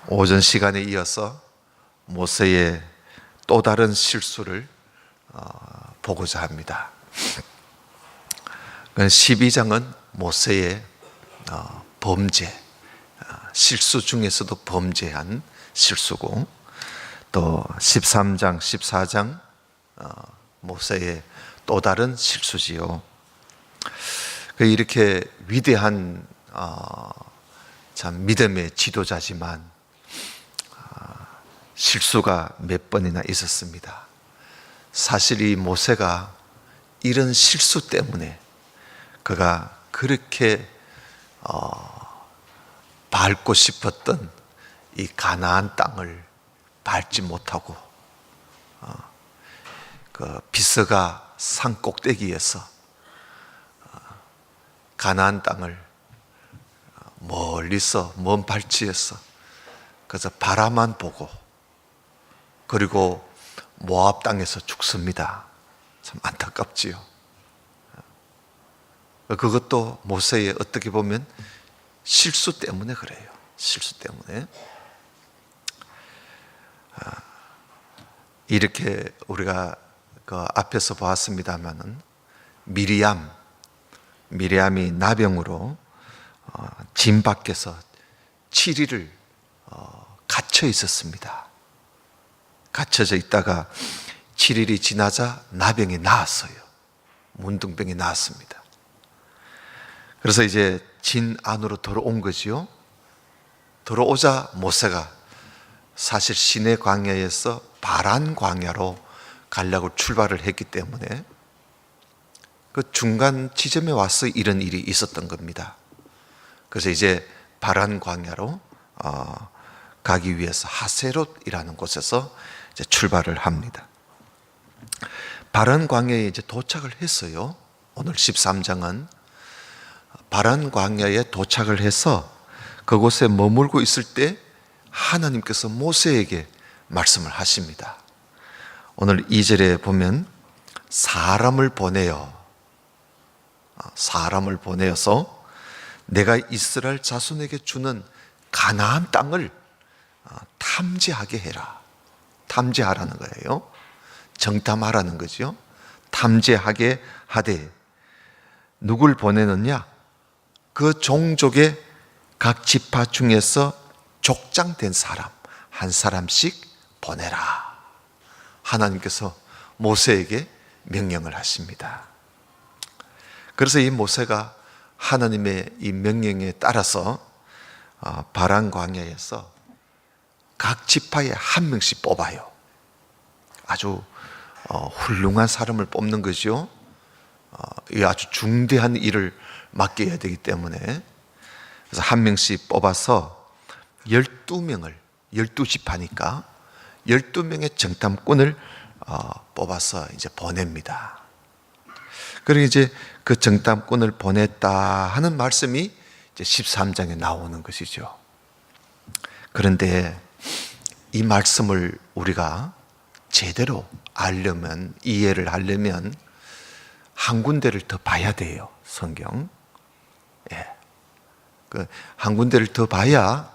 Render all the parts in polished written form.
오전 시간에 이어서 모세의 또 다른 실수를 보고자 합니다. 12장은 모세의 범죄, 실수 중에서도 범죄한 실수고, 또 13장, 14장 모세의 또 다른 실수지요. 이렇게 위대한 참 믿음의 지도자지만 실수가 몇 번이나 있었습니다. 사실 이 모세가 이런 실수 때문에 그가 그렇게 밟고 싶었던 이 가나안 땅을 밟지 못하고 그 비스가 산 꼭대기에서 가나안 땅을 멀리서 먼 발치에서 그래서 바라만 보고, 그리고 모압 땅에서 죽습니다. 참 안타깝지요. 그것도 모세의 어떻게 보면 실수 때문에 그래요. 실수 때문에. 이렇게 우리가 그 앞에서 보았습니다마는 미리암이 나병으로 진 밖에서 7일을 갇혀 있었습니다. 갇혀져 있다가 7일이 지나자 나병이 나았어요. 문둥병이 나았습니다. 그래서 이제 진 안으로 들어온 거지요. 들어오자 모세가 사실 시내 광야에서 바란 광야로 가려고 출발을 했기 때문에 그 중간 지점에 와서 이런 일이 있었던 겁니다. 그래서 이제 바란 광야로 가기 위해서 하세롯이라는 곳에서 이제 출발을 합니다. 바란 광야에 이제 도착을 했어요. 오늘 13장은 바란 광야에 도착을 해서 그곳에 머물고 있을 때 하나님께서 모세에게 말씀을 하십니다. 오늘 2절에 보면 사람을 보내어서 내가 이스라엘 자손에게 주는 가나안 땅을 탐지하게 해라. 탐지하라는 거예요. 정탐하라는 거죠. 탐지하게 하되 누굴 보내느냐? 그 종족의 각 지파 중에서 족장된 사람 한 사람씩 보내라. 하나님께서 모세에게 명령을 하십니다. 그래서 이 모세가 하나님의 이 명령에 따라서 바란 광야에서 각 지파에 한 명씩 뽑아요. 아주 훌륭한 사람을 뽑는 거죠. 이 아주 중대한 일을 맡겨야 되기 때문에, 그래서 한 명씩 뽑아서 12명을 12지파니까 12명의 정탐꾼을 뽑아서 이제 보냅니다. 그리고 이제 그 정탐꾼을 보냈다 하는 말씀이 이제 13장에 나오는 것이죠. 그런데 이 말씀을 우리가 제대로 알려면, 이해를 하려면 한 군데를 더 봐야 돼요. 성경. 한 군데를 더 봐야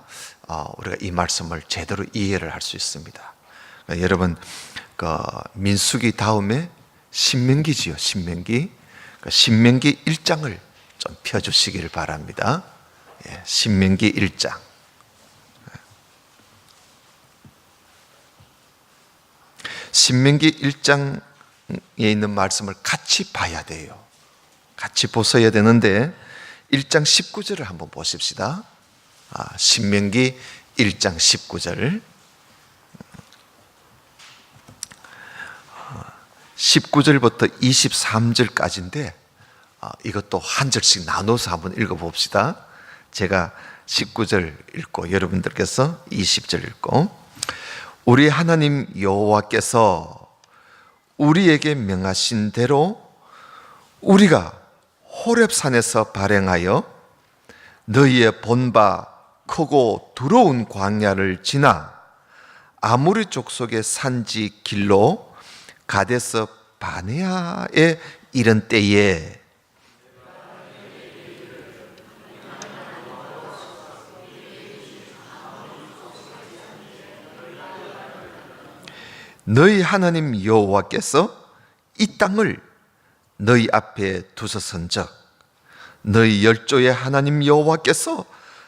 우리가 이 말씀을 제대로 이해를 할 수 있습니다. 여러분, 민수기 다음에 신명기지요. 신명기 1장을 좀 펴주시기를 바랍니다. 신명기 1장. 신명기 1장에 있는 말씀을 같이 봐야 돼요. 같이 보셔야 되는데 1장 19절을 한번 보십시다. 신명기 1장 19절. 19절부터 23절까지인데 이것도 한 절씩 나눠서 한번 읽어봅시다. 제가 19절 읽고 여러분들께서 20절 읽고, 우리 하나님 여호와께서 우리에게 명하신 대로 우리가 호렙산에서 발행하여 너희의 본바 크고 두려운 광야를 지나 아모리 족속의 산지 길로 가데스 바네아에 이른 때에 너희 하나님 여호와께서 이 땅을 너희 앞에 두셨은즉 너희 열조의 하나님 여호와께서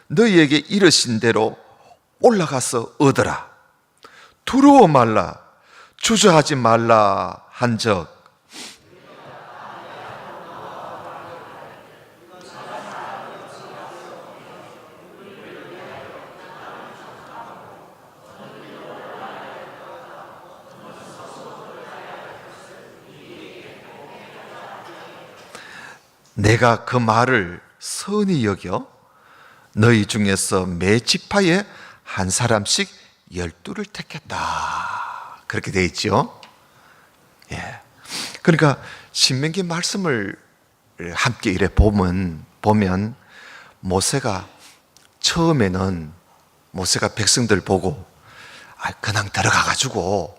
너희에게 이르신 대로 올라가서 얻어라. 두려워 말라, 주저하지 말라 한적 내가 그 말을 선히 여겨 너희 중에서 매 지파에 한 사람씩 12를 택했다. 그렇게 되어 있죠. 예. 그러니까 신명기 말씀을 함께 이래 보면 모세가 처음에는 모세가 백성들 보고 그냥 들어가 가지고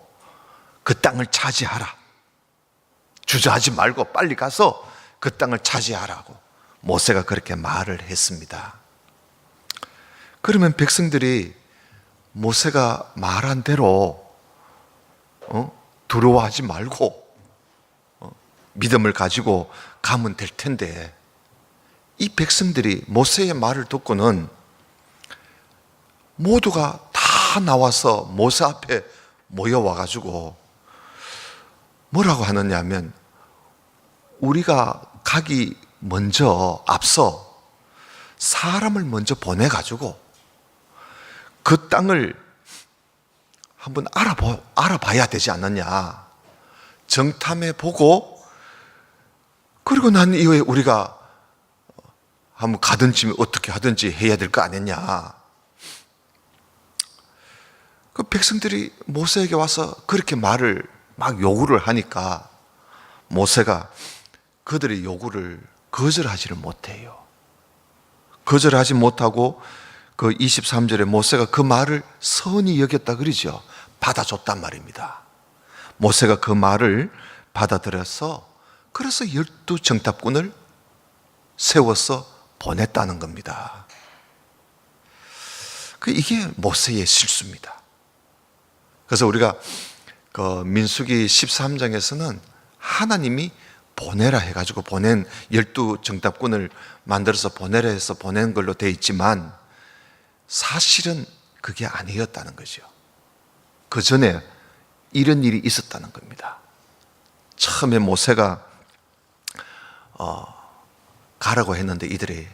그 땅을 차지하라. 주저하지 말고 빨리 가서 그 땅을 차지하라고 모세가 그렇게 말을 했습니다. 그러면 백성들이 모세가 말한 대로 두려워하지 말고 믿음을 가지고 가면 될 텐데, 이 백성들이 모세의 말을 듣고는 모두가 다 나와서 모세 앞에 모여와 가지고 뭐라고 하느냐 하면, 우리가 가기 먼저 앞서 사람을 먼저 보내가지고 그 땅을 한번 알아봐야 되지 않느냐, 정탐해 보고 그리고 난 이후에 우리가 한번 가든지 어떻게 하든지 해야 될 거 아니냐. 그 백성들이 모세에게 와서 그렇게 말을 막 요구를 하니까 모세가 그들의 요구를 거절하지를 못해요. 거절하지 못하고 그 23절에 모세가 그 말을 선히 여겼다 그러죠. 받아줬단 말입니다. 모세가 그 말을 받아들여서 그래서 12정탐꾼을 세워서 보냈다는 겁니다. 이게 모세의 실수입니다. 그래서 우리가 그 민수기 13장에서는 하나님이 보내라 해가지고 보낸 12정탐꾼을 만들어서 보내라 해서 보낸 걸로 되어 있지만 사실은 그게 아니었다는 거죠. 그 전에 이런 일이 있었다는 겁니다. 처음에 모세가 가라고 했는데 이들이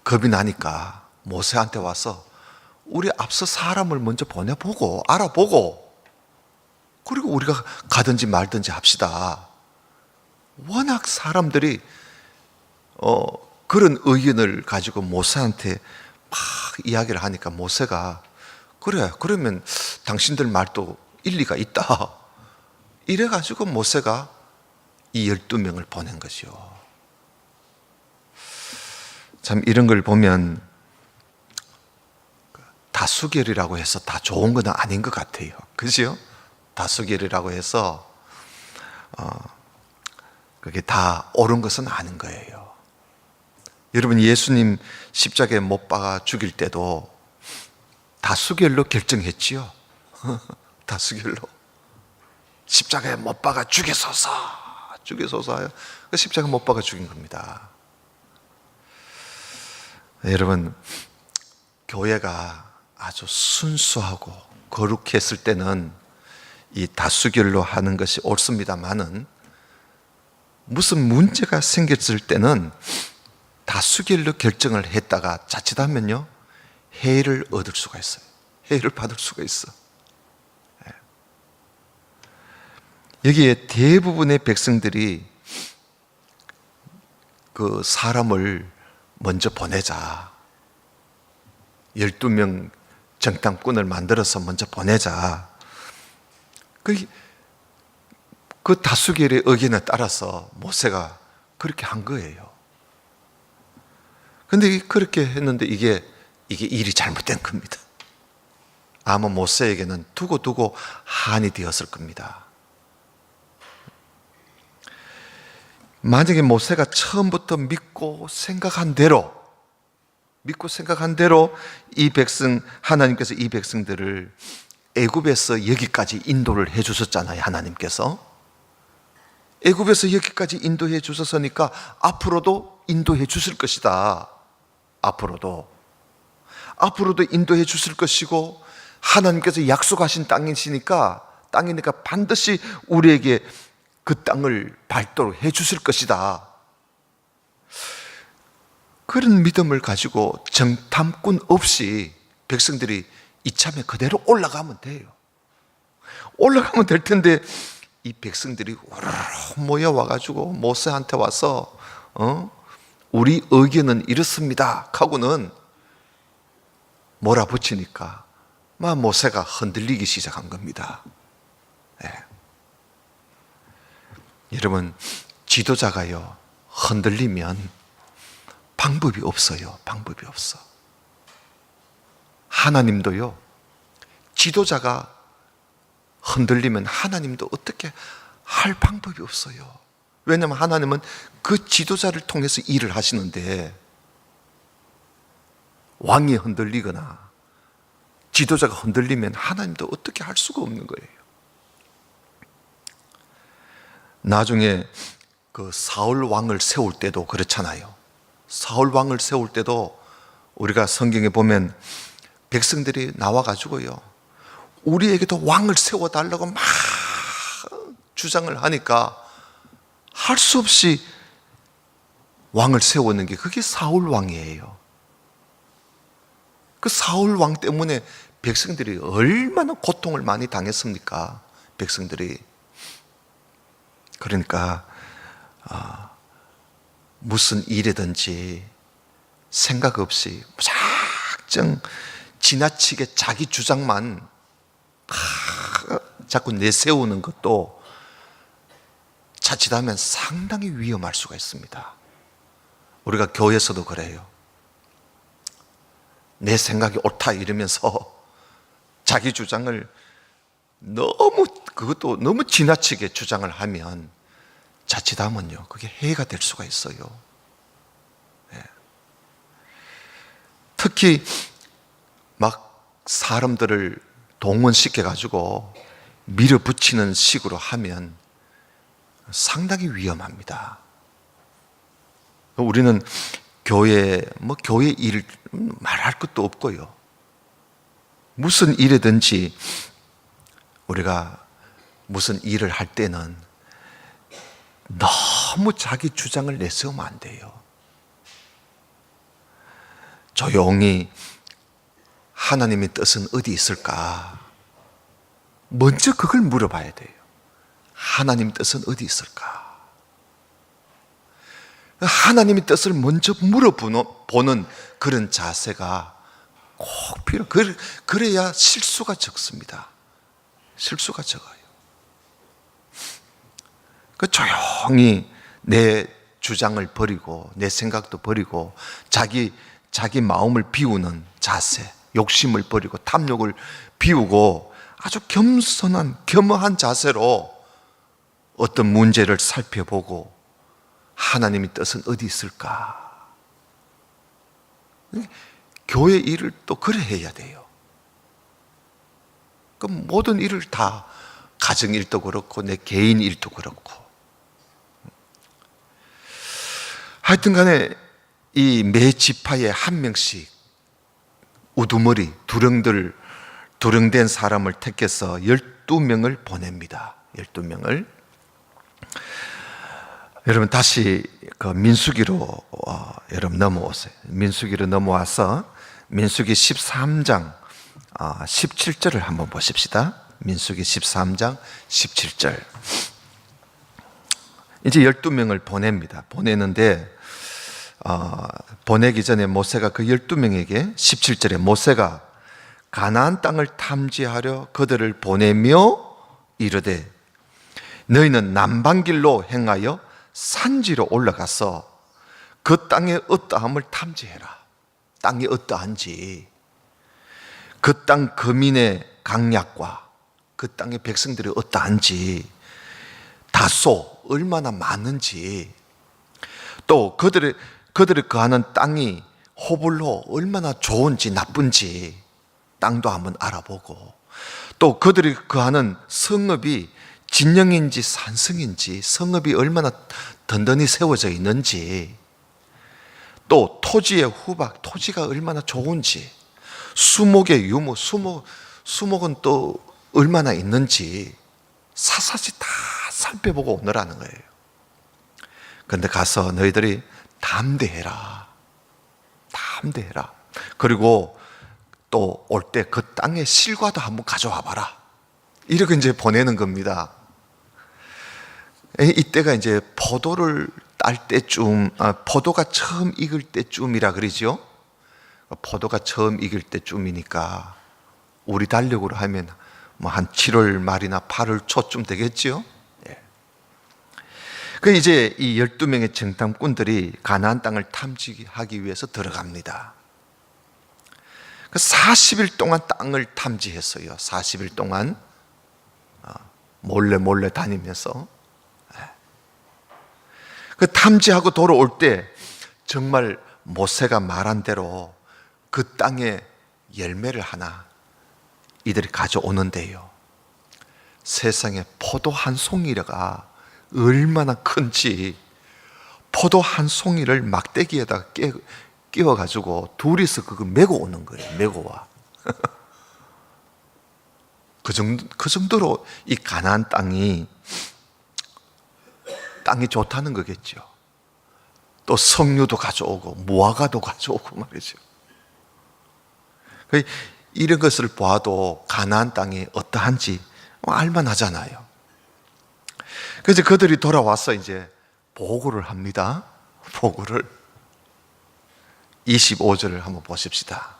겁이 나니까 모세한테 와서 우리 앞서 사람을 먼저 보내보고 알아보고 그리고 우리가 가든지 말든지 합시다. 워낙 사람들이 그런 의견을 가지고 모세한테 막 이야기를 하니까 모세가 그래, 그러면 당신들 말도 일리가 있다. 이래가지고 모세가 이 12명을 보낸 거죠. 참 이런 걸 보면 다수결이라고 해서 다 좋은 건 아닌 것 같아요. 그죠? 다수결이라고 해서 그게 다 옳은 것은 아닌 거예요. 여러분, 예수님 십자가에 못 박아 죽일 때도 다수결로 결정했지요. 다수결로 십자가에 못 박아 죽이소서 하여 십자가 못 박아 죽인 겁니다. 여러분, 교회가 아주 순수하고 거룩했을 때는 이 다수결로 하는 것이 옳습니다만은 무슨 문제가 생겼을 때는 다수결로 결정을 했다가 자칫하면요 해를 얻을 수가 있어요. 해를 받을 수가 있어. 여기에 대부분의 백성들이 그 사람을 먼저 보내자, 12명 정탐꾼을 만들어서 먼저 보내자, 그 다수결의 의견에 따라서 모세가 그렇게 한 거예요. 그런데 그렇게 했는데 이게 일이 잘못된 겁니다. 아마 모세에게는 두고 한이 되었을 겁니다. 만약에 모세가 처음부터 믿고 생각한 대로 이 백성, 하나님께서 이 백성들을 애굽에서 여기까지 인도를 해 주셨잖아요. 하나님께서 애굽에서 여기까지 인도해 주셨으니까 앞으로도 인도해 주실 것이다. 앞으로도 인도해 주실 것이고, 하나님께서 약속하신 땅이니까 반드시 우리에게 그 땅을 밟도록 해 주실 것이다. 그런 믿음을 가지고 정탐꾼 없이 백성들이 이참에 그대로 올라가면 돼요. 올라가면 될 텐데, 이 백성들이 우르르 모여와가지고 모세한테 와서 우리 의견은 이렇습니다 하고는 몰아붙이니까 막 모세가 흔들리기 시작한 겁니다. 네. 여러분, 지도자가요 흔들리면 방법이 없어요. 방법이 없어. 하나님도요, 지도자가 흔들리면 하나님도 어떻게 할 방법이 없어요. 왜냐하면 하나님은 그 지도자를 통해서 일을 하시는데, 왕이 흔들리거나 지도자가 흔들리면 하나님도 어떻게 할 수가 없는 거예요. 나중에 그 사울 왕을 세울 때도 그렇잖아요. 사울 왕을 세울 때도 우리가 성경에 보면 백성들이 나와가지고요, 우리에게도 왕을 세워달라고 막 주장을 하니까 할 수 없이 왕을 세우는 게 그게 사울 왕이에요. 그 사울 왕 때문에 백성들이 얼마나 고통을 많이 당했습니까? 백성들이. 그러니까 무슨 일이든지 생각 없이 무작정 지나치게 자기 주장만 자꾸 내세우는 것도 자칫하면 상당히 위험할 수가 있습니다. 우리가 교회에서도 그래요. 내 생각이 옳다 이러면서 자기 주장을 그것도 너무 지나치게 주장을 하면 자칫하면요, 그게 해가 될 수가 있어요. 네. 특히 막 사람들을 동원시켜가지고 밀어붙이는 식으로 하면 상당히 위험합니다. 우리는 교회 일 말할 것도 없고요. 무슨 일이든지 우리가 무슨 일을 할 때는 너무 자기 주장을 내세우면 안 돼요. 조용히 하나님의 뜻은 어디 있을까? 먼저 그걸 물어봐야 돼요. 하나님 뜻은 어디 있을까? 하나님의 뜻을 먼저 물어보는 그런 자세가 꼭 필요해요. 그래야 실수가 적습니다. 실수가 적어요. 조용히 내 주장을 버리고 내 생각도 버리고 자기 마음을 비우는 자세, 욕심을 버리고 탐욕을 비우고 아주 겸허한 자세로 어떤 문제를 살펴보고 하나님의 뜻은 어디 있을까? 교회 일을 또 그래 해야 돼요. 그럼 모든 일을 다, 가정 일도 그렇고 내 개인 일도 그렇고, 하여튼 간에 이 매 지파에 한 명씩 우두머리 두령된 사람을 택해서 12명을 보냅니다. 12명을. 여러분 다시 그 민수기로 여러분 넘어오세요. 민수기로 넘어와서 민수기 13장 17절을 한번 보십시다. 민수기 13장 17절. 이제 12명을 보냅니다. 보내는데 보내기 전에 모세가 그 12명에게 17절에 모세가 가나안 땅을 탐지하려 그들을 보내며 이르되 너희는 남방길로 행하여 산지로 올라가서 그 땅의 어떠함을 탐지해라. 땅이 어떠한지, 그 땅 거민의 강약과 그 땅의 백성들이 어떠한지, 다소 얼마나 많은지, 또 그들이 거하는 땅이 호불호 얼마나 좋은지 나쁜지 땅도 한번 알아보고 또 그들이 거하는 성읍이 진영인지 산성인지, 성읍이 얼마나 든든히 세워져 있는지, 또 토지의 후박, 토지가 얼마나 좋은지, 수목의 유무, 수목은 또 얼마나 있는지 사사시 다 살펴보고 오너라는 거예요. 그런데 가서 너희들이 담대해라. 담대해라. 그리고 또 올 때 그 땅의 실과도 한번 가져와 봐라. 이렇게 이제 보내는 겁니다. 이때가 이제 포도를 딸 때쯤, 포도가 처음 익을 때쯤이라 그러죠. 포도가 처음 익을 때쯤이니까 우리 달력으로 하면 뭐 한 7월 말이나 8월 초쯤 되겠죠. 그 이제 이 12명의 정탐꾼들이 가나안 땅을 탐지하기 위해서 들어갑니다. 그 40일 동안 땅을 탐지했어요. 40일 동안 몰래 다니면서. 그 탐지하고 돌아올 때 정말 모세가 말한 대로 그 땅에 열매를 하나 이들이 가져오는데요, 세상에 포도 한 송이가 얼마나 큰지, 포도 한 송이를 막대기에다가 끼워가지고 둘이서 그거 메고 오는 거예요. 메고 와. 그 정도로 이 가나안 땅이 좋다는 거겠죠. 또 석류도 가져오고 무화과도 가져오고 말이죠. 이런 것을 봐도 가나안 땅이 어떠한지 알만하잖아요. 그래서 그들이 돌아와서 이제 보고를 합니다. 보고를 25절을 한번 보십시다.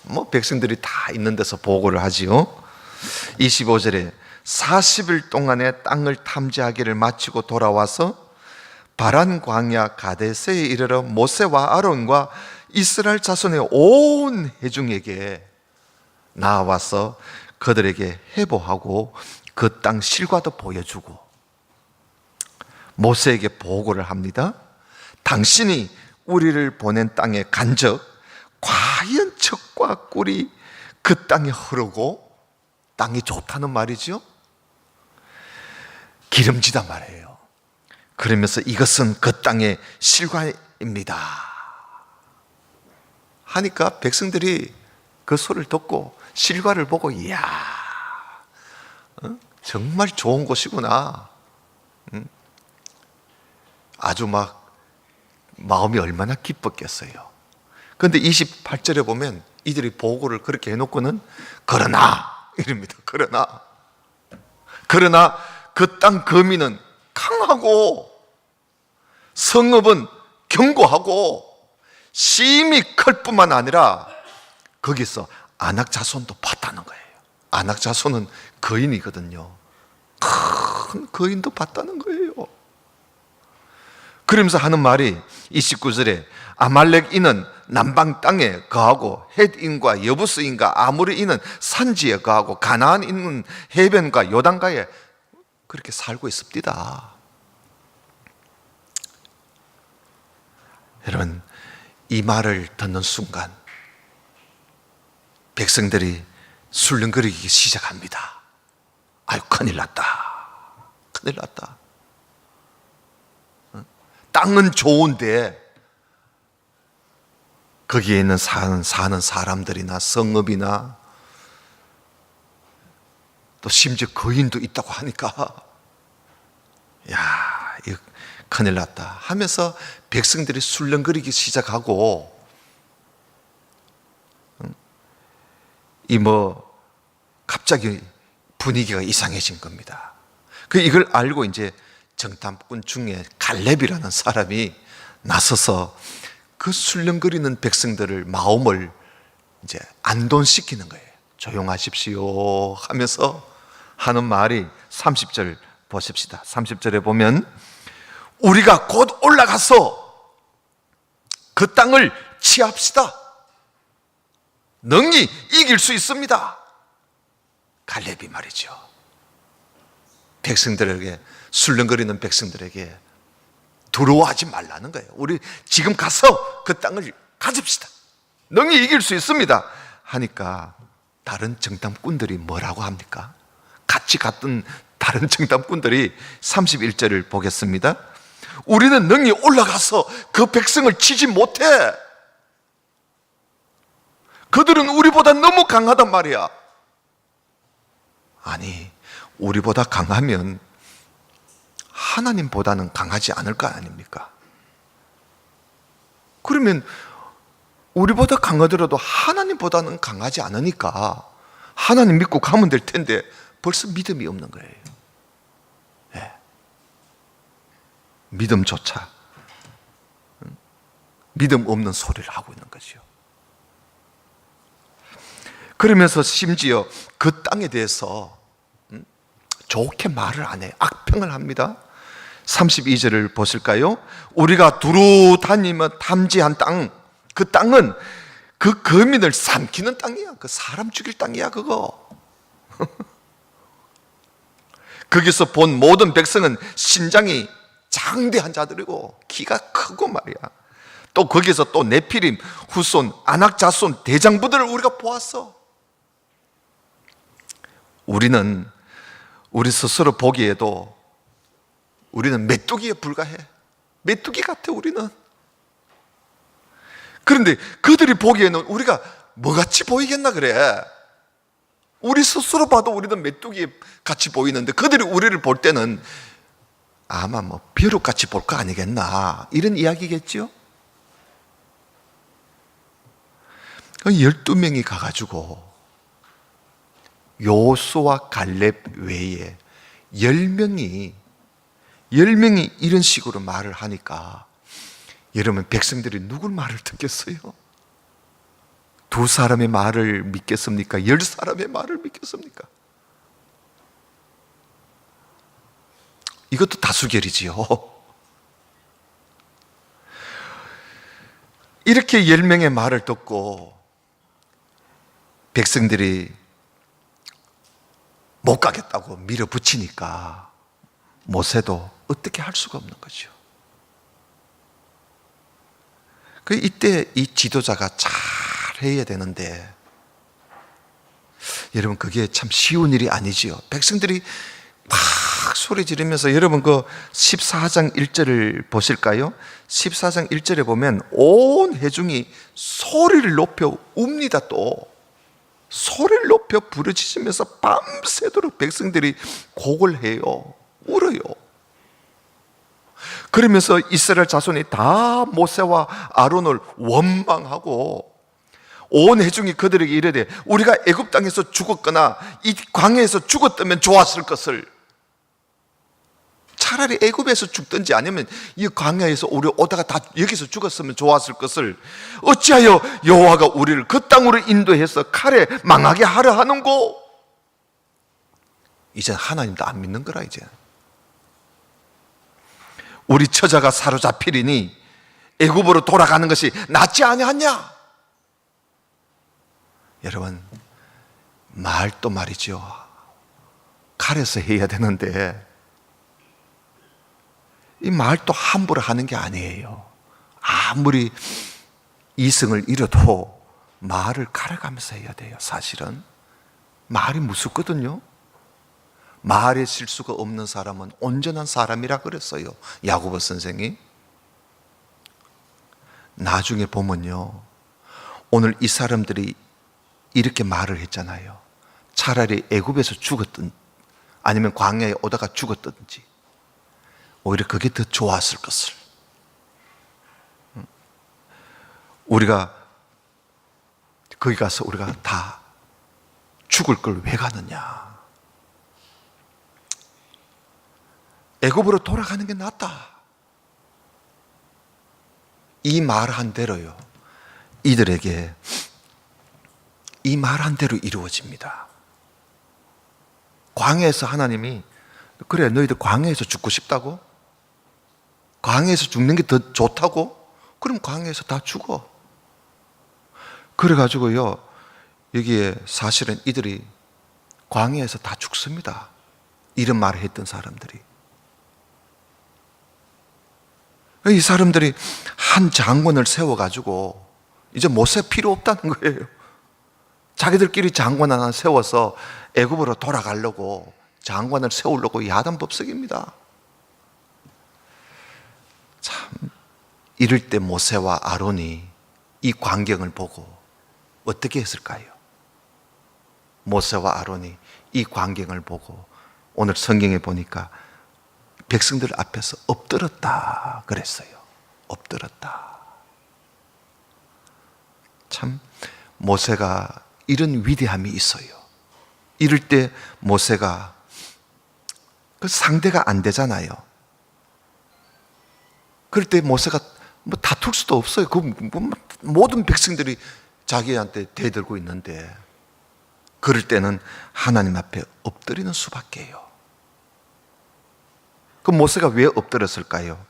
뭐 백성들이 다 있는 데서 보고를 하지요. 25절에 40일 동안의 땅을 탐지하기를 마치고 돌아와서 바란 광야 가데스에 이르러 모세와 아론과 이스라엘 자손의 온 회중에게 나와서 그들에게 해보하고 그 땅 실과도 보여주고 모세에게 보고를 합니다. 당신이 우리를 보낸 땅에 간적 과연 척과 꿀이 그 땅에 흐르고 땅이 좋다는 말이죠. 기름지단 말이에요. 그러면서 이것은 그 땅의 실과입니다 하니까 백성들이 그 소리를 듣고 실과를 보고 이야, 정말 좋은 곳이구나. 아주 막 마음이 얼마나 기뻤겠어요. 그런데 28절에 보면 이들이 보고를 그렇게 해놓고는 그러나 이럽니다. 그러나 그 땅 거민은 강하고 성읍은 견고하고 심히 클 뿐만 아니라 거기서 아낙 자손도 봤다는 거예요. 아낙 자손은 거인이거든요. 큰 거인도 봤다는 거예요. 그러면서 하는 말이 29절에 아말렉인은 남방 땅에 거하고 헷인과 여부스인과 아모리인은 산지에 거하고 가나안인은 해변과 요단가에 그렇게 살고 있습니다. 여러분, 이 말을 듣는 순간 백성들이 술렁거리기 시작합니다. 아유, 큰일 났다. 땅은 좋은데 거기에 있는 사는 사람들이나 성읍이나 또 심지어 거인도 있다고 하니까 야, 이거 큰일 났다 하면서 백성들이 술렁거리기 시작하고 갑자기 분위기가 이상해진 겁니다. 이걸 알고 이제 정탐꾼 중에 갈렙이라는 사람이 나서서 그 술렁거리는 백성들을 마음을 이제 안돈시키는 거예요. 조용하십시오 하면서 하는 말이 30절 보십시다. 30절에 보면 우리가 곧 올라가서 그 땅을 취합시다. 능히 이길 수 있습니다. 갈렙이 말이죠. 백성들에게, 술렁거리는 백성들에게 두려워하지 말라는 거예요. 우리 지금 가서 그 땅을 가집시다. 능히 이길 수 있습니다 하니까 다른 정탐꾼들이 뭐라고 합니까? 같이 갔던 다른 정탐꾼들이 31절을 보겠습니다. 우리는 능히 올라가서 그 백성을 치지 못해. 그들은 우리보다 너무 강하단 말이야. 아니, 우리보다 강하면 하나님보다는 강하지 않을 거 아닙니까? 그러면 우리보다 강하더라도 하나님보다는 강하지 않으니까 하나님 믿고 가면 될 텐데 벌써 믿음이 없는 거예요. 네. 믿음조차 믿음 없는 소리를 하고 있는 거죠. 그러면서 심지어 그 땅에 대해서 좋게 말을 안 해요. 악평을 합니다. 32절을 보실까요? 우리가 두루 다니며 탐지한 땅, 그 땅은 그 거민을 삼키는 땅이야. 그 사람 죽일 땅이야 그거. 거기서 본 모든 백성은 신장이 장대한 자들이고 키가 크고 말이야. 또 거기서 또 네피림, 후손, 아낙 자손 대장부들을 우리가 보았어. 우리는 우리 스스로 보기에도 우리는 메뚜기에 불과해. 메뚜기 같아 우리는. 그런데 그들이 보기에는 우리가 뭐같이 보이겠나 그래. 우리 스스로 봐도 우리는 메뚜기 같이 보이는데 그들이 우리를 볼 때는 아마 뭐 벼룩같이 볼 거 아니겠나 이런 이야기겠죠. 12명이 가가지고 요수와 갈렙 외에 10명이 이런 식으로 말을 하니까 여러분 백성들이 누굴 말을 듣겠어요? 2사람의 말을 믿겠습니까? 10사람의 말을 믿겠습니까? 이것도 다수결이지요. 이렇게 10명의 말을 듣고 백성들이 못 가겠다고 밀어붙이니까 모세도 어떻게 할 수가 없는 거죠. 이때 이 지도자가 잘 해야 되는데 여러분 그게 참 쉬운 일이 아니지요. 백성들이 막 소리 지르면서 여러분 그 14장 1절을 보실까요? 14장 1절에 보면 온 회중이 소리를 높여 웁니다. 또 소리를 높여 부르짖으면서 밤새도록 백성들이 곡을 해요. 울어요. 그러면서 이스라엘 자손이 다 모세와 아론을 원망하고 온 회중이 그들에게 이르되 우리가 애굽 땅에서 죽었거나 이 광야에서 죽었다면 좋았을 것을, 차라리 애굽에서 죽든지 아니면 이 광야에서 우리 오다가 다 여기서 죽었으면 좋았을 것을 어찌하여 여호와가 우리를 그 땅으로 인도해서 칼에 망하게 하려 하는고. 이제 하나님도 안 믿는 거라. 이제 우리 처자가 사로잡히리니 애굽으로 돌아가는 것이 낫지 아니하냐. 여러분 말도 말이죠. 칼에서 해야 되는데 이 말도 함부로 하는 게 아니에요. 아무리 이성을 잃어도 말을 갈아가면서 해야 돼요. 사실은 말이 무섭거든요. 말에 실수가 없는 사람은 온전한 사람이라 그랬어요. 야고보 선생이. 나중에 보면요, 오늘 이 사람들이 이렇게 말을 했잖아요. 차라리 애굽에서 죽었든 아니면 광야에 오다가 죽었든지 오히려 그게 더 좋았을 것을. 우리가 거기 가서 우리가 다 죽을 걸 왜 가느냐. 애굽으로 돌아가는 게 낫다. 이 말한 대로요, 이들에게 이 말한 대로 이루어집니다. 광야에서 하나님이 그래 너희들 광야에서 죽고 싶다고? 광야에서 죽는 게 더 좋다고? 그럼 광야에서 다 죽어. 그래가지고요, 여기에 사실은 이들이 광야에서 다 죽습니다. 이런 말을 했던 사람들이. 이 사람들이 한 장군을 세워가지고 이제 모세 필요 없다는 거예요. 자기들끼리 장관 하나 세워서 애굽으로 돌아가려고 장관을 세우려고 야단법석입니다. 참, 이럴 때 모세와 아론이 이 광경을 보고 어떻게 했을까요? 모세와 아론이 이 광경을 보고 오늘 성경에 보니까 백성들 앞에서 엎드렸다 그랬어요. 엎드렸다. 참 모세가 이런 위대함이 있어요. 이럴 때 모세가 그 상대가 안 되잖아요. 그럴 때 모세가 뭐 다툴 수도 없어요. 모든 백성들이 자기한테 대들고 있는데 그럴 때는 하나님 앞에 엎드리는 수밖에요. 그 모세가 왜 엎드렸을까요?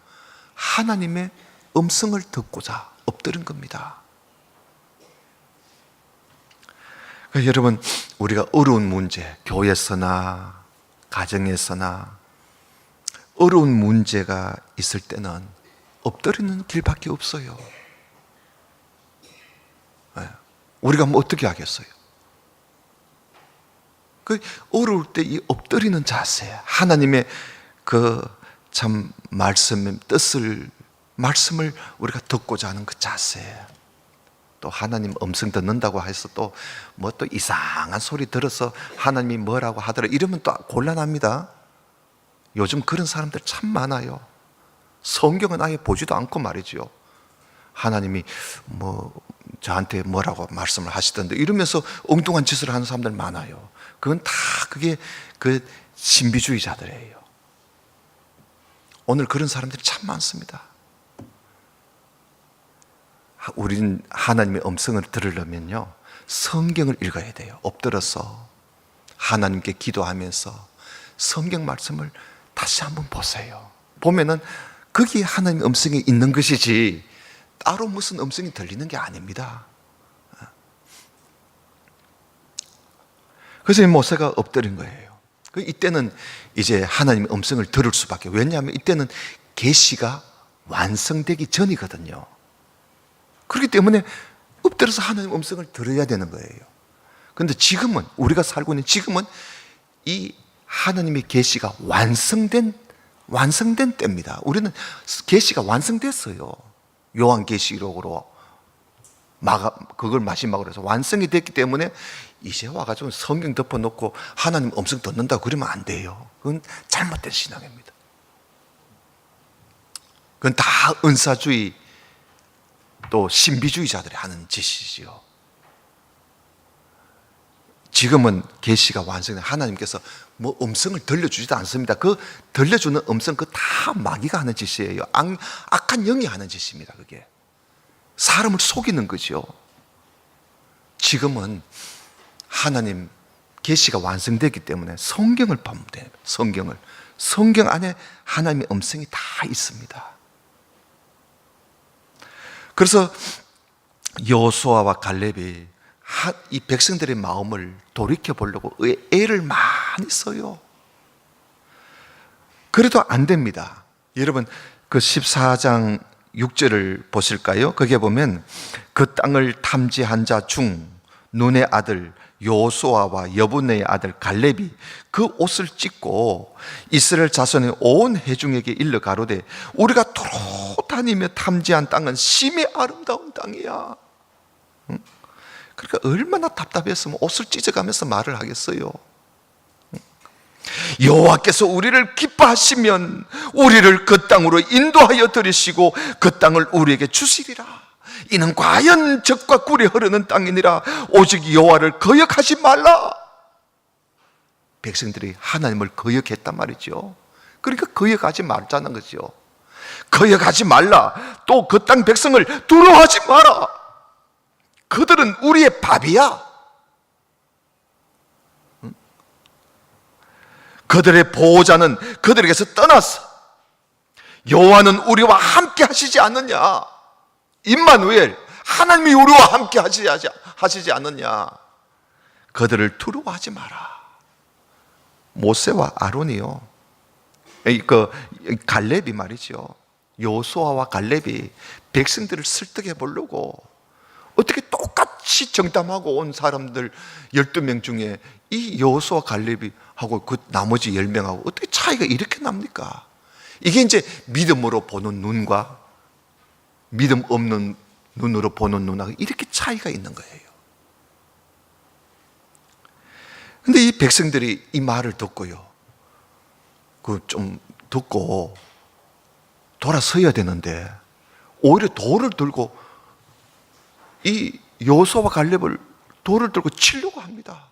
하나님의 음성을 듣고자 엎드린 겁니다. 여러분, 우리가 어려운 문제, 교회에서나 가정에서나 어려운 문제가 있을 때는 엎드리는 길밖에 없어요. 우리가 뭐 어떻게 하겠어요? 그 어려울 때 이 엎드리는 자세, 하나님의 그 참 말씀을 우리가 듣고자 하는 그 자세, 또 하나님 음성 듣는다고 해서 또 뭐 또 이상한 소리 들어서 하나님이 뭐라고 하더라 이러면 또 곤란합니다. 요즘 그런 사람들 참 많아요. 성경은 아예 보지도 않고 말이죠. 하나님이 뭐 저한테 뭐라고 말씀을 하시던데 이러면서 엉뚱한 짓을 하는 사람들 많아요. 그건 다 그게 그 신비주의자들이에요. 오늘 그런 사람들이 참 많습니다. 우리는 하나님의 음성을 들으려면요, 성경을 읽어야 돼요. 엎드려서 하나님께 기도하면서 성경 말씀을 다시 한번 보세요. 보면은 거기에 하나님의 음성이 있는 것이지 따로 무슨 음성이 들리는 게 아닙니다. 그래서 이 모세가 엎드린 거예요. 이때는 이제 하나님의 음성을 들을 수밖에. 왜냐하면 이때는 계시가 완성되기 전이거든요. 그렇기 때문에 엎드려서 하나님의 음성을 들어야 되는 거예요. 그런데 지금은, 우리가 살고 있는 지금은 이 하나님의 계시가 완성된 때입니다. 우리는 계시가 완성됐어요. 요한계시록으로 그걸 마지막으로 해서 완성이 됐기 때문에 이제 와가지고 성경 덮어놓고 하나님 음성 듣는다고 그러면 안 돼요. 그건 잘못된 신앙입니다. 그건 다 은사주의 또 신비주의자들이 하는 짓이지요. 지금은 계시가 완성된 하나님께서 뭐 음성을 들려주지도 않습니다. 그 들려주는 음성 그 다 마귀가 하는 짓이에요. 악한 영이 하는 짓입니다. 그게 사람을 속이는 거죠. 지금은 하나님 계시가 완성됐기 때문에 성경을 보면 돼요. 성경 안에 하나님의 음성이 다 있습니다. 그래서 여호수아와 갈렙이 이 백성들의 마음을 돌이켜 보려고 애를 많이 써요. 그래도 안 됩니다. 여러분 그 14장 6절을 보실까요? 거기에 보면 그 땅을 탐지한 자 중 눈의 아들 여호수아와 여분의 아들 갈렙이 그 옷을 찢고 이스라엘 자손의 온 회중에게 일러 가로되 우리가 도로 다니며 탐지한 땅은 심히 아름다운 땅이야. 그러니까 얼마나 답답했으면 옷을 찢어가면서 말을 하겠어요. 여호와께서 우리를 기뻐하시면 우리를 그 땅으로 인도하여 들이시고 그 땅을 우리에게 주시리라. 이는 과연 젖과 꿀이 흐르는 땅이니라. 오직 여호와를 거역하지 말라. 백성들이 하나님을 거역했단 말이죠. 그러니까 거역하지 말자는 거죠. 거역하지 말라. 또 그 땅 백성을 두려워하지 마라. 그들은 우리의 밥이야. 그들의 보호자는 그들에게서 떠났어. 여호와는 우리와 함께 하시지 않느냐. 임마누엘, 하나님이 우리와 함께 하시지 않느냐. 그들을 두려워하지 마라. 모세와 아론이요, 그 갈렙이 말이죠, 여호수아와 갈렙이 백성들을 설득해 보려고 어떻게 똑같이 정탐하고 온 사람들 12명 중에 이 여호수아 갈렙이 하고 그 나머지 10명하고 어떻게 차이가 이렇게 납니까? 이게 이제 믿음으로 보는 눈과 믿음 없는 눈으로 보는 눈하고 이렇게 차이가 있는 거예요. 근데 이 백성들이 이 말을 듣고요, 그 좀 듣고 돌아서야 되는데 오히려 돌을 들고 이 여호수아와 갈렙을 돌을 들고 치려고 합니다.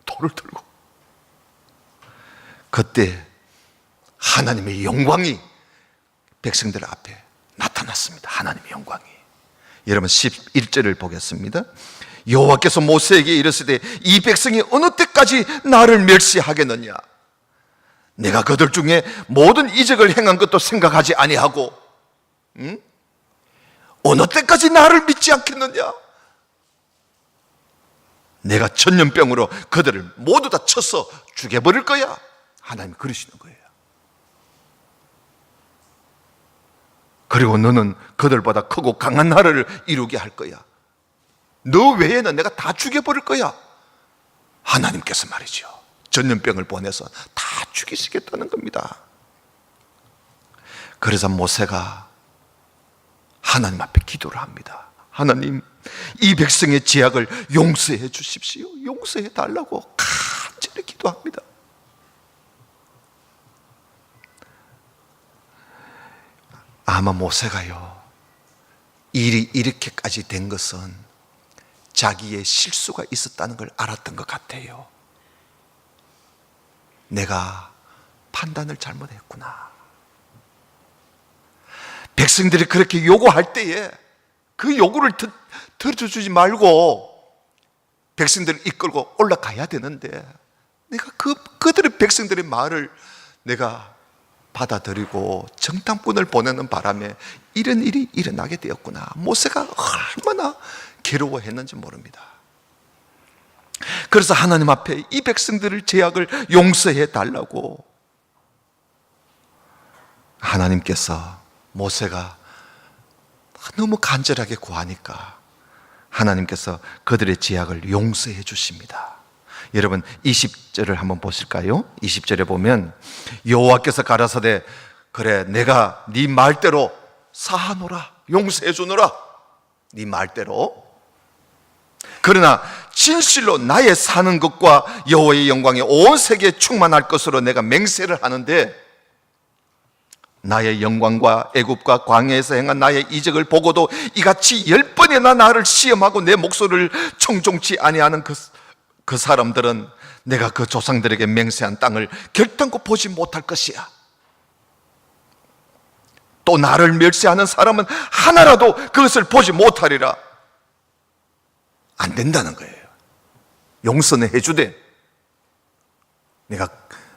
돌을 들고. 그때 하나님의 영광이 백성들 앞에 나타났습니다. 하나님의 영광이. 여러분 11절을 보겠습니다. 여호와께서 모세에게 이르시되 이 백성이 어느 때까지 나를 멸시하겠느냐? 내가 그들 중에 모든 이적을 행한 것도 생각하지 아니하고 어느 때까지 나를 믿지 않겠느냐? 내가 전염병으로 그들을 모두 다 쳐서 죽여버릴 거야. 하나님이 그러시는 거예요. 그리고 너는 그들보다 크고 강한 나라를 이루게 할 거야. 너 외에는 내가 다 죽여버릴 거야. 하나님께서 말이죠, 전염병을 보내서 다 죽이시겠다는 겁니다. 그래서 모세가 하나님 앞에 기도를 합니다. 하나님, 이 백성의 죄악을 용서해 주십시오. 용서해 달라고 간절히 기도합니다. 아마 모세가요, 일이 이렇게까지 된 것은 자기의 실수가 있었다는 걸 알았던 것 같아요. 내가 판단을 잘못했구나. 백성들이 그렇게 요구할 때에 그 요구를 들어주지 말고 백성들을 이끌고 올라가야 되는데 내가 그들의 백성들의 말을 내가 받아들이고 정탐꾼을 보내는 바람에 이런 일이 일어나게 되었구나. 모세가 얼마나 괴로워했는지 모릅니다. 그래서 하나님 앞에 이 백성들의 죄악을 용서해 달라고 하나님께서, 모세가 너무 간절하게 구하니까 하나님께서 그들의 죄악을 용서해 주십니다. 여러분 20절을 한번 보실까요? 20절에 보면 여호와께서 가라사대 그래 내가 네 말대로 사하노라, 용서해 주노라. 네 말대로. 그러나 진실로 나의 사는 것과 여호와의 영광이 온 세계에 충만할 것으로 내가 맹세를 하는데 나의 영광과 애굽과 광야에서 행한 나의 이적을 보고도 이같이 10번이나 나를 시험하고 내 목소리를 청종치 아니하는 그 사람들은 내가 그 조상들에게 맹세한 땅을 결단코 보지 못할 것이야. 또 나를 멸시하는 사람은 하나라도 그것을 보지 못하리라. 안 된다는 거예요. 용서는 해주되 내가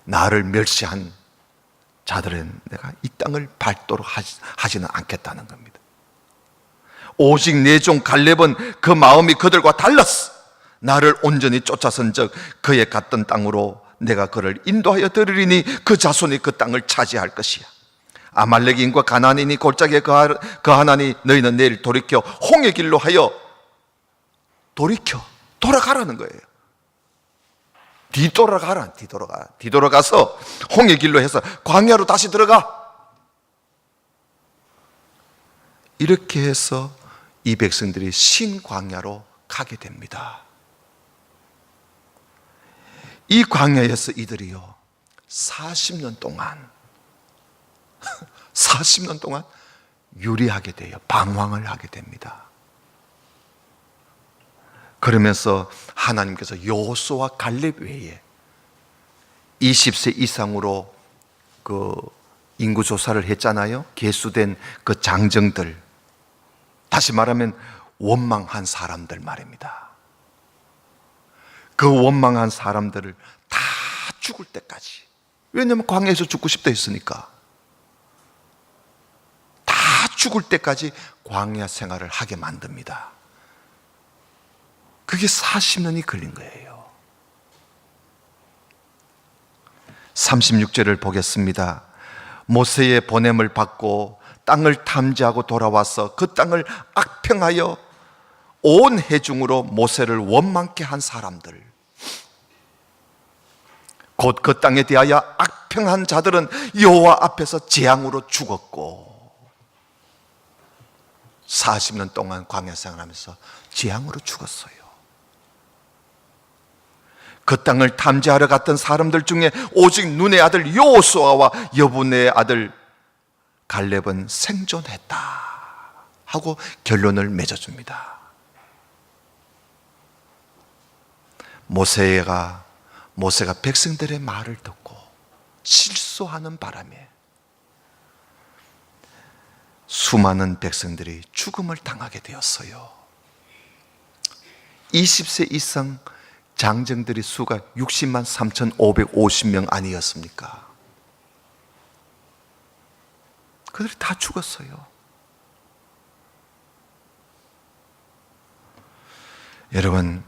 나를 멸시한 자들은 내가 이 땅을 밟도록 하지는 않겠다는 겁니다. 오직 내 종 갈렙은 그 마음이 그들과 달랐어. 나를 온전히 쫓아선 적 그의 갔던 땅으로 내가 그를 인도하여 들으리니 그 자손이 그 땅을 차지할 것이야. 아말렉인과 가나안인이 골짜기에 거하나니 너희는 내일 돌이켜 홍해 길로 하여 돌아가라는 거예요. 뒤돌아가서 홍해 길로 해서 광야로 다시 들어가. 이렇게 해서 이 백성들이 신광야로 가게 됩니다. 이 광야에서 이들이요 40년 동안 유리하게 돼요. 방황을 하게 됩니다. 그러면서 하나님께서 여호수아와 갈렙 외에 20세 이상으로 그 인구 조사를 했잖아요. 계수된 그 장정들, 다시 말하면 원망한 사람들 말입니다. 그 원망한 사람들을 다 죽을 때까지, 왜냐하면 광야에서 죽고 싶다 했으니까 다 죽을 때까지 광야 생활을 하게 만듭니다. 그게 40년이 걸린 거예요. 36절을 보겠습니다. 모세의 보냄을 받고 땅을 탐지하고 돌아와서 그 땅을 악평하여 온 회중으로 모세를 원망케 한 사람들, 곧 그 땅에 대하여 악평한 자들은 여호와 앞에서 재앙으로 죽었고 40년 동안 광야 생활하면서 재앙으로 죽었어요. 그 땅을 탐지하러 갔던 사람들 중에 오직 눈의 아들 여호수아와 여분의 아들 갈렙은 생존했다 하고 결론을 맺어줍니다. 모세가 백성들의 말을 듣고 실수하는 바람에 수많은 백성들이 죽음을 당하게 되었어요. 20세 이상 장정들의 수가 60만 3,550명 아니었습니까? 그들이 다 죽었어요. 여러분,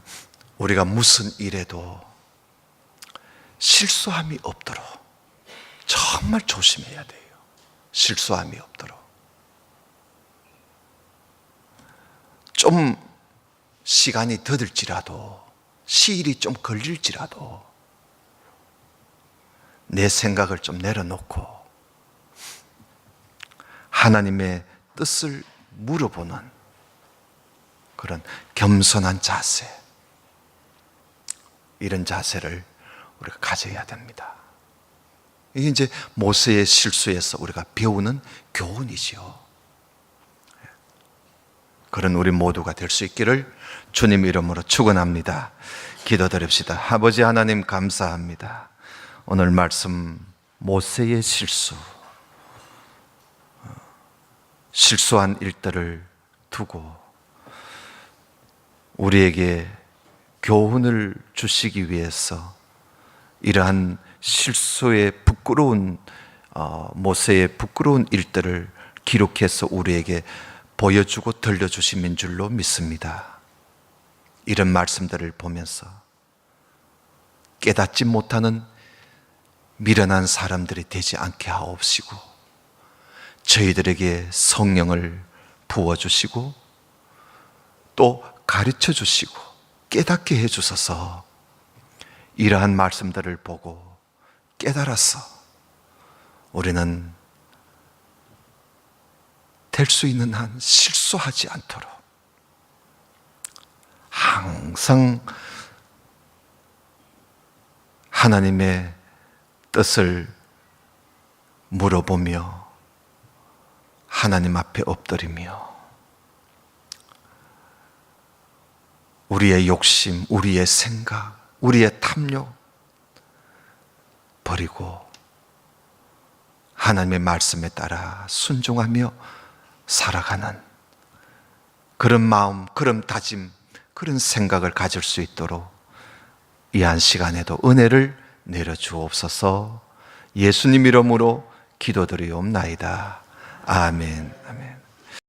우리가 무슨 일에도 실수함이 없도록 정말 조심해야 돼요. 실수함이 없도록. 좀 시간이 더딜지라도, 시일이 좀 걸릴지라도 내 생각을 좀 내려놓고 하나님의 뜻을 물어보는 그런 겸손한 자세, 이런 자세를 우리가 가져야 됩니다. 이게 이제 모세의 실수에서 우리가 배우는 교훈이지요. 그런 우리 모두가 될 수 있기를 주님 이름으로 축원합니다. 기도드립시다. 아버지 하나님 감사합니다. 오늘 말씀 모세의 실수한 일들을 두고 우리에게 교훈을 주시기 위해서 이러한 실수의 부끄러운 모세의 부끄러운 일들을 기록해서 우리에게 보여주고 들려주심인 줄로 믿습니다. 이런 말씀들을 보면서 깨닫지 못하는 미련한 사람들이 되지 않게 하옵시고 저희들에게 성령을 부어주시고 또 가르쳐 주시고 깨닫게 해주셔서 이러한 말씀들을 보고 깨달아서 우리는 될 수 있는 한 실수하지 않도록 항상 하나님의 뜻을 물어보며 하나님 앞에 엎드리며 우리의 욕심, 우리의 생각, 우리의 탐욕 버리고 하나님의 말씀에 따라 순종하며 살아가는 그런 마음, 그런 다짐, 그런 생각을 가질 수 있도록 이 한 시간에도 은혜를 내려주옵소서. 예수님 이름으로 기도드리옵나이다. 아멘. 아멘.